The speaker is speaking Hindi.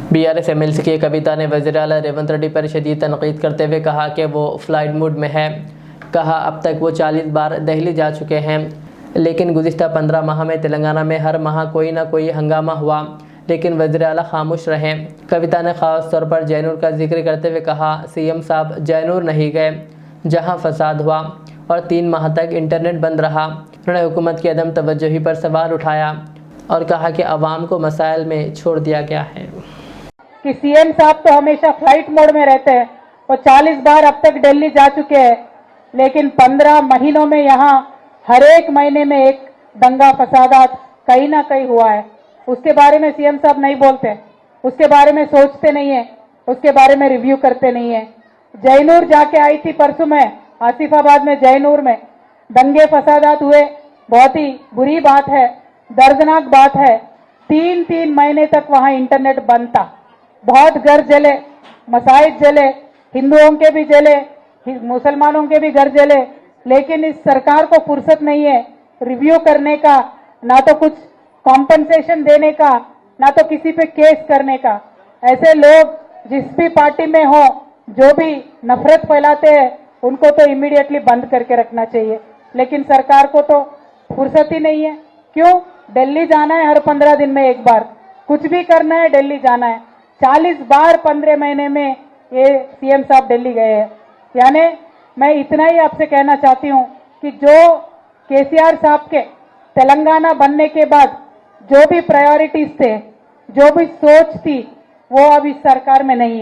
बीआरएस एमएलसी की कविता ने वज़ीर आला रेवंत रेड्डी पर शदीद तनकीद करते हुए कहा कि वो फ्लाइट मूड में है। कहा अब तक वो 40 बार दिल्ली जा चुके हैं, लेकिन गुज़िश्ता 15 माह में तेलंगाना में हर माह कोई ना कोई हंगामा हुआ, लेकिन वज़ीर आला खामोश रहे। कविता ने ख़ास तौर पर जैनूर का जिक्र करते हुए कहा, सीएम साहब जैनूर नहीं गए जहां फसाद हुआ और 3 माह तक इंटरनेट बंद रहा। उन्होंने हुकूमत की अदम तवज्जोही पर सवाल उठाया और कहा कि अवाम को मसाइल में छोड़ दिया गया है कि सीएम साहब तो हमेशा फ्लाइट मोड में रहते हैं और 40 बार अब तक दिल्ली जा चुके हैं, लेकिन 15 महीनों में यहाँ हर एक महीने में एक दंगा फसादात कहीं ना कहीं हुआ है। उसके बारे में सीएम साहब नहीं बोलते, उसके बारे में सोचते नहीं है, उसके बारे में रिव्यू करते नहीं है। जैनूर जाके आई थी परसों में, आसिफाबाद में जैनूर में दंगे फसादात हुए, बहुत ही बुरी बात है, दर्दनाक बात है। 3 महीने तक वहां इंटरनेट बंद था, बहुत घर जले, मसाजिद जले, हिंदुओं के भी जले, मुसलमानों के भी घर जले, लेकिन इस सरकार को फुर्सत नहीं है रिव्यू करने का, ना तो कुछ कॉम्पनसेशन देने का, ना तो किसी पे केस करने का। ऐसे लोग जिस भी पार्टी में हो, जो भी नफरत फैलाते हैं, उनको तो इमीडिएटली बंद करके रखना चाहिए, लेकिन सरकार को तो फुर्सत ही नहीं है। क्यों? दिल्ली जाना है हर 15 दिन में एक बार, कुछ भी करना है दिल्ली जाना है। 40 बार 15 महीने में ये सीएम साहब दिल्ली गए हैं। यानी मैं इतना ही आपसे कहना चाहती हूँ कि जो केसीआर साहब के तेलंगाना बनने के बाद जो भी प्रायोरिटीज थे, जो भी सोच थी, वो अब इस सरकार में नहीं है।